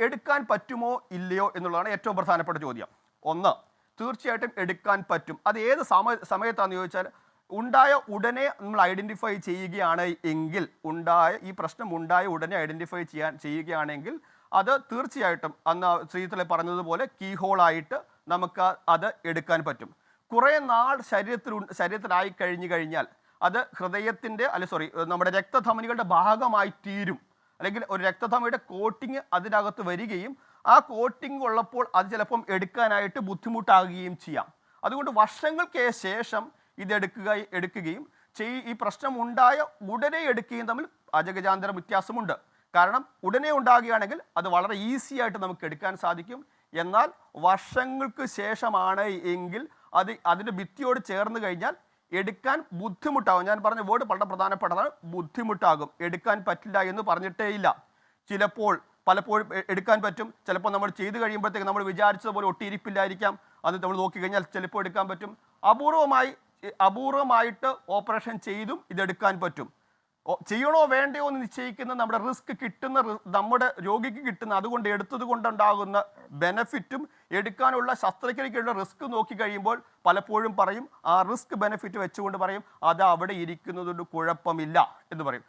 എടുക്കാൻ പറ്റുമോ ഇല്ലയോ എന്നുള്ളതാണ് ഏറ്റവും പ്രധാനപ്പെട്ട ചോദ്യം. ഒന്ന്, തീർച്ചയായിട്ടും എടുക്കാൻ പറ്റും. അത് ഏത് സമയത്താണെന്ന് ചോദിച്ചാൽ, ഉണ്ടായ ഉടനെ നമ്മൾ ഐഡൻറ്റിഫൈ ചെയ്യുകയാണ് എങ്കിൽ, ഈ പ്രശ്നം ഉണ്ടായ ഉടനെ ഐഡൻറ്റിഫൈ ചെയ്യുകയാണെങ്കിൽ അത് തീർച്ചയായിട്ടും അന്ന് ശ്രീതല പറഞ്ഞതുപോലെ കീ ഹോളായിട്ട് നമുക്ക് അത് എടുക്കാൻ പറ്റും. കുറേ നാൾ ശരീരത്തിലായി കഴിഞ്ഞാൽ അത് ഹൃദയത്തിൻ്റെ നമ്മുടെ രക്തധമനികളുടെ ഭാഗമായി തീരും. അല്ലെങ്കിൽ ഒരു രക്തധമനിയുടെ കോട്ടിങ് അതിനകത്ത് വരികയും ആ കോട്ടിങ് ഉള്ളപ്പോൾ അത് ചിലപ്പം എടുക്കാനായിട്ട് ബുദ്ധിമുട്ടാകുകയും ചെയ്യാം. അതുകൊണ്ട് വർഷങ്ങൾക്ക് ശേഷം ഇത് എടുക്കുകയും ഈ പ്രശ്നം ഉണ്ടായ ഉടനെ എടുക്കുകയും തമ്മിൽ അജഗജാന്തര വ്യത്യാസമുണ്ട്. കാരണം ഉടനെ ഉണ്ടാകുകയാണെങ്കിൽ അത് വളരെ ഈസി ആയിട്ട് നമുക്ക് എടുക്കാൻ സാധിക്കും. എന്നാൽ വർഷങ്ങൾക്ക് ശേഷമാണ് എങ്കിൽ അതിൻ്റെ ഭിത്തിയോട് ചേർന്ന് കഴിഞ്ഞാൽ എടുക്കാൻ ബുദ്ധിമുട്ടാകും. ഞാൻ പറഞ്ഞ വേർഡ് വളരെ പ്രധാനപ്പെട്ടതാണ്, ബുദ്ധിമുട്ടാകും. എടുക്കാൻ പറ്റില്ല എന്ന് പറഞ്ഞിട്ടേ ഇല്ല. പലപ്പോഴും എടുക്കാൻ പറ്റും. ചിലപ്പോൾ നമ്മൾ ചെയ്ത് കഴിയുമ്പോഴത്തേക്ക് നമ്മൾ വിചാരിച്ചതുപോലെ ഒട്ടിയിരിപ്പില്ലായിരിക്കാം. അത് നമ്മൾ നോക്കിക്കഴിഞ്ഞാൽ ചിലപ്പോൾ എടുക്കാൻ പറ്റും. അപൂർവമായിട്ട് ഓപ്പറേഷൻ ചെയ്തും ഇതെടുക്കാൻ പറ്റും. ചെയ്യണോ വേണ്ടയോ എന്ന് നിശ്ചയിക്കുന്ന നമ്മുടെ രോഗിക്ക് കിട്ടുന്ന അതുകൊണ്ട് എടുത്തത് കൊണ്ടുണ്ടാകുന്ന ബെനഫിറ്റും എടുക്കാനുള്ള ശസ്ത്രക്രിയക്കുള്ള റിസ്ക് നോക്കി കഴിയുമ്പോൾ പലപ്പോഴും പറയും, ആ റിസ്ക് ബെനഫിറ്റ് വെച്ചുകൊണ്ട് പറയും അത് അവിടെ ഇരിക്കുന്നതുകൊണ്ട് കുഴപ്പമില്ല എന്ന് പറയും.